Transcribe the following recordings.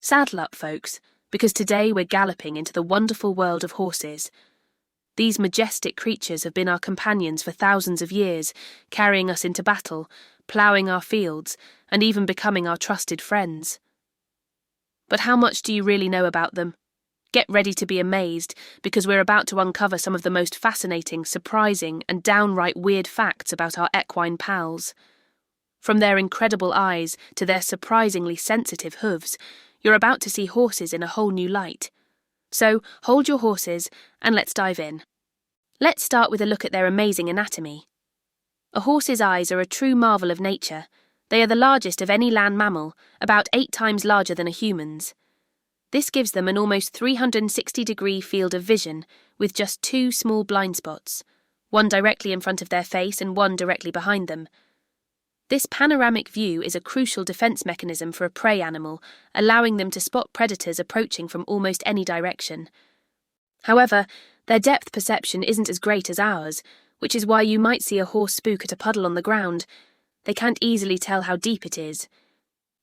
Saddle up, folks, because today we're galloping into the wonderful world of horses. These majestic creatures have been our companions for thousands of years, carrying us into battle, ploughing our fields, and even becoming our trusted friends. But how much do you really know about them? Get ready to be amazed, because we're about to uncover some of the most fascinating, surprising, and downright weird facts about our equine pals. From their incredible eyes to their surprisingly sensitive hooves, you're about to see horses in a whole new light. So, hold your horses, and let's dive in. Let's start with a look at their amazing anatomy. A horse's eyes are a true marvel of nature. They are the largest of any land mammal, about 8 times larger than a human's. This gives them an almost 360-degree field of vision, with just 2 small blind spots, one directly in front of their face and one directly behind them. This panoramic view is a crucial defense mechanism for a prey animal, allowing them to spot predators approaching from almost any direction. However, their depth perception isn't as great as ours, which is why you might see a horse spook at a puddle on the ground. They can't easily tell how deep it is.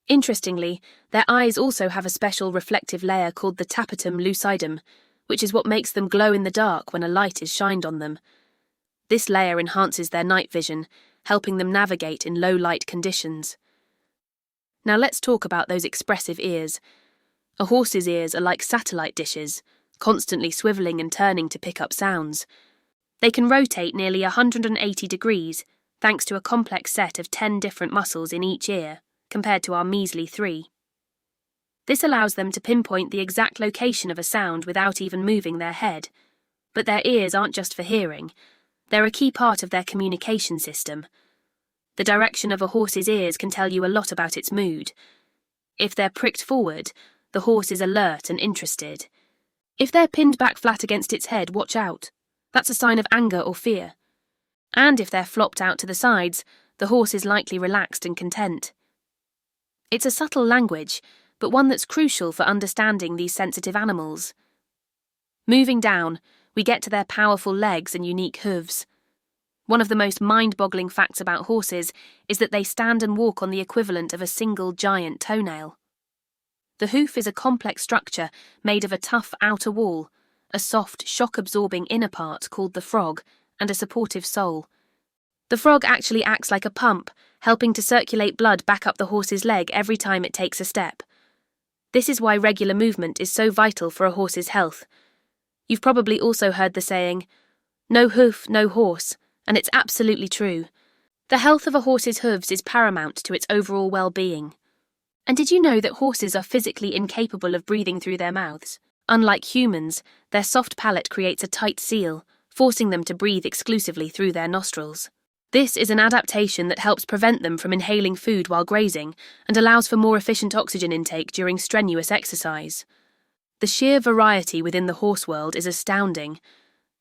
Interestingly, their eyes also have a special reflective layer called the tapetum lucidum, which is what makes them glow in the dark when a light is shined on them. This layer enhances their night vision, helping them navigate in low-light conditions. Now let's talk about those expressive ears. A horse's ears are like satellite dishes, constantly swiveling and turning to pick up sounds. They can rotate nearly 180 degrees, thanks to a complex set of 10 different muscles in each ear, compared to our measly 3. This allows them to pinpoint the exact location of a sound without even moving their head. But their ears aren't just for hearing. They're a key part of their communication system. The direction of a horse's ears can tell you a lot about its mood. If they're pricked forward, the horse is alert and interested. If they're pinned back flat against its head, watch out. That's a sign of anger or fear. And if they're flopped out to the sides, the horse is likely relaxed and content. It's a subtle language, but one that's crucial for understanding these sensitive animals. Moving down, we get to their powerful legs and unique hooves. One of the most mind-boggling facts about horses is that they stand and walk on the equivalent of a single giant toenail. The hoof is a complex structure made of a tough outer wall, a soft, shock-absorbing inner part called the frog, and a supportive sole. The frog actually acts like a pump, helping to circulate blood back up the horse's leg every time it takes a step. This is why regular movement is so vital for a horse's health. You've probably also heard the saying, "No hoof, no horse," and it's absolutely true. The health of a horse's hooves is paramount to its overall well-being. And did you know that horses are physically incapable of breathing through their mouths? Unlike humans, their soft palate creates a tight seal, forcing them to breathe exclusively through their nostrils. This is an adaptation that helps prevent them from inhaling food while grazing and allows for more efficient oxygen intake during strenuous exercise. The sheer variety within the horse world is astounding.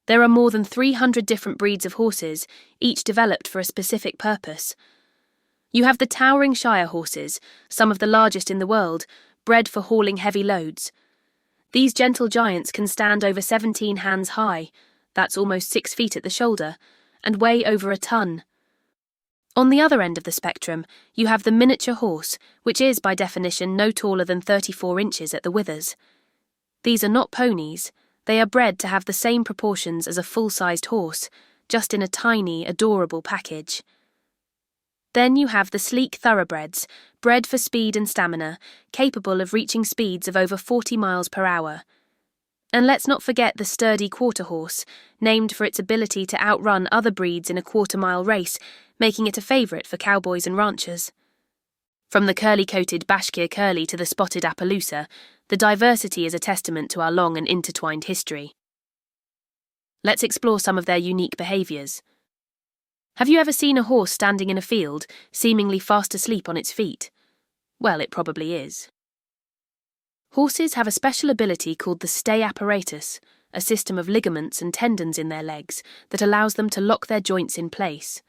There are more than 300 different breeds of horses, each developed for a specific purpose. You have the towering Shire horses, some of the largest in the world, bred for hauling heavy loads. These gentle giants can stand over 17 hands high, that's almost 6 feet at the shoulder, and weigh over a ton. On the other end of the spectrum, you have the miniature horse, which is, by definition, no taller than 34 inches at the withers. These are not ponies. They are bred to have the same proportions as a full-sized horse, just in a tiny, adorable package. Then you have the sleek thoroughbreds, bred for speed and stamina, capable of reaching speeds of over 40 miles per hour. And let's not forget the sturdy quarter horse, named for its ability to outrun other breeds in a quarter-mile race, making it a favourite for cowboys and ranchers. From the curly-coated Bashkir Curly to the spotted Appaloosa, the diversity is a testament to our long and intertwined history. Let's explore some of their unique behaviours. Have you ever seen a horse standing in a field, seemingly fast asleep on its feet? Well, it probably is. Horses have a special ability called the stay apparatus, a system of ligaments and tendons in their legs that allows them to lock their joints in place.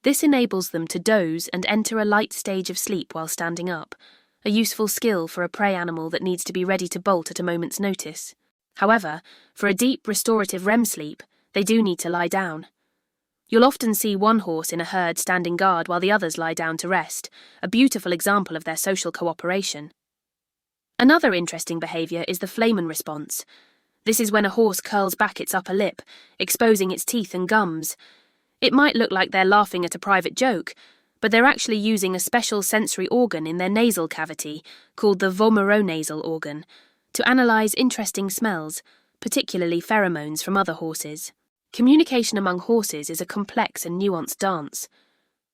This enables them to doze and enter a light stage of sleep while standing up, a useful skill for a prey animal that needs to be ready to bolt at a moment's notice. However, for a deep restorative REM sleep, they do need to lie down. You'll often see one horse in a herd standing guard while the others lie down to rest, a beautiful example of their social cooperation. Another interesting behaviour is the flamen response. This is when a horse curls back its upper lip, exposing its teeth and gums. It might look like they're laughing at a private joke, but they're actually using a special sensory organ in their nasal cavity, called the vomeronasal organ, to analyse interesting smells, particularly pheromones from other horses. Communication among horses is a complex and nuanced dance.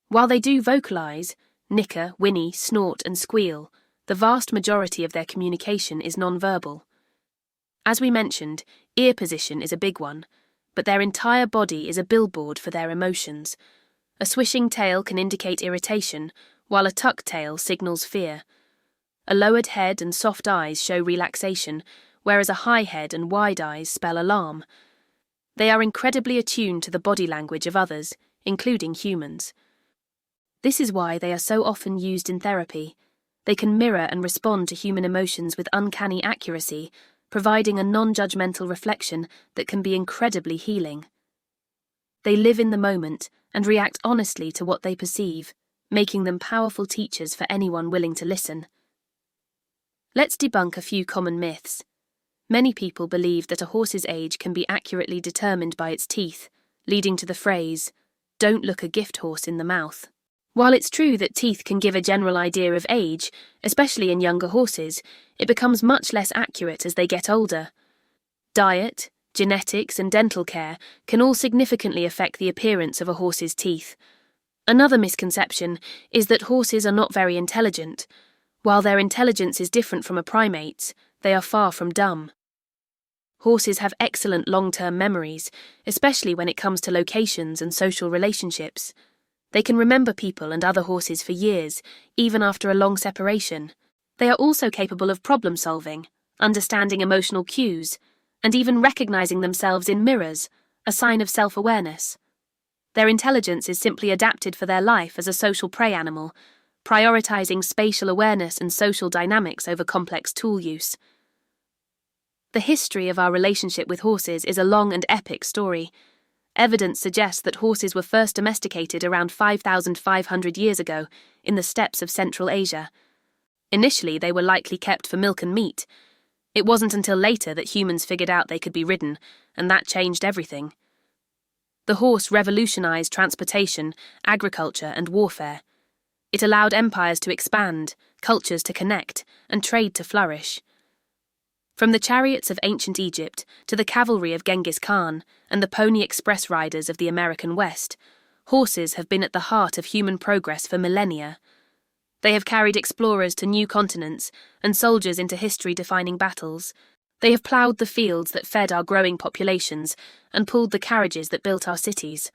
While they do vocalise, nicker, whinny, snort and squeal, the vast majority of their communication is non-verbal. As we mentioned, ear position is a big one, but their entire body is a billboard for their emotions. A swishing tail can indicate irritation, while a tucked tail signals fear. A lowered head and soft eyes show relaxation, whereas a high head and wide eyes spell alarm. They are incredibly attuned to the body language of others, including humans. This is why they are so often used in therapy. They can mirror and respond to human emotions with uncanny accuracy, providing a non-judgmental reflection that can be incredibly healing. They live in the moment and react honestly to what they perceive, making them powerful teachers for anyone willing to listen. Let's debunk a few common myths. Many people believe that a horse's age can be accurately determined by its teeth, leading to the phrase, "Don't look a gift horse in the mouth." While it's true that teeth can give a general idea of age, especially in younger horses, it becomes much less accurate as they get older. Diet, genetics, and dental care can all significantly affect the appearance of a horse's teeth. Another misconception is that horses are not very intelligent. While their intelligence is different from a primate's, they are far from dumb. Horses have excellent long-term memories, especially when it comes to locations and social relationships. They can remember people and other horses for years, even after a long separation. They are also capable of problem-solving, understanding emotional cues, and even recognizing themselves in mirrors, a sign of self-awareness. Their intelligence is simply adapted for their life as a social prey animal, prioritizing spatial awareness and social dynamics over complex tool use. The history of our relationship with horses is a long and epic story. Evidence suggests that horses were first domesticated around 5,500 years ago in the steppes of Central Asia. Initially, they were likely kept for milk and meat. It wasn't until later that humans figured out they could be ridden, and that changed everything. The horse revolutionized transportation, agriculture, and warfare. It allowed empires to expand, cultures to connect, and trade to flourish. From the chariots of ancient Egypt to the cavalry of Genghis Khan and the pony express riders of the American West, horses have been at the heart of human progress for millennia. They have carried explorers to new continents and soldiers into history-defining battles. They have ploughed the fields that fed our growing populations and pulled the carriages that built our cities.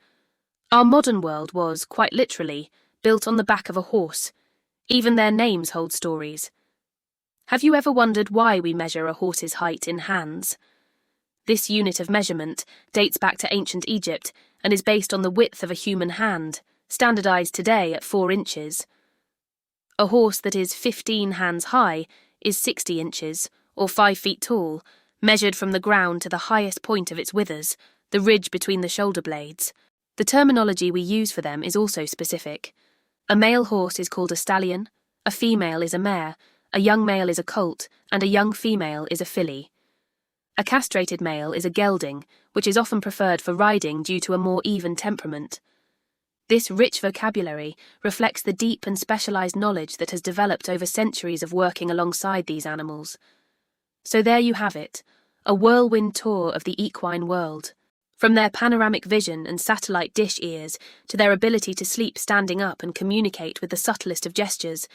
Our modern world was, quite literally, built on the back of a horse. Even their names hold stories. Have you ever wondered why we measure a horse's height in hands? This unit of measurement dates back to ancient Egypt and is based on the width of a human hand, standardized today at 4 inches. A horse that is 15 hands high is 60 inches, or 5 feet tall, measured from the ground to the highest point of its withers, the ridge between the shoulder blades. The terminology we use for them is also specific. A male horse is called a stallion, a female is a mare, a young male is a colt, and a young female is a filly. A castrated male is a gelding, which is often preferred for riding due to a more even temperament. This rich vocabulary reflects the deep and specialized knowledge that has developed over centuries of working alongside these animals. So there you have it, a whirlwind tour of the equine world. From their panoramic vision and satellite dish ears to their ability to sleep standing up and communicate with the subtlest of gestures,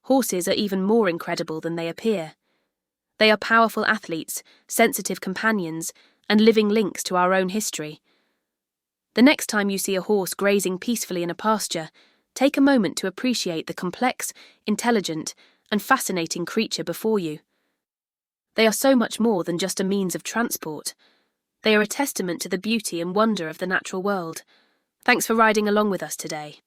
horses are even more incredible than they appear. They are powerful athletes, sensitive companions, and living links to our own history. The next time you see a horse grazing peacefully in a pasture, take a moment to appreciate the complex, intelligent, and fascinating creature before you. They are so much more than just a means of transport. They are a testament to the beauty and wonder of the natural world. Thanks for riding along with us today.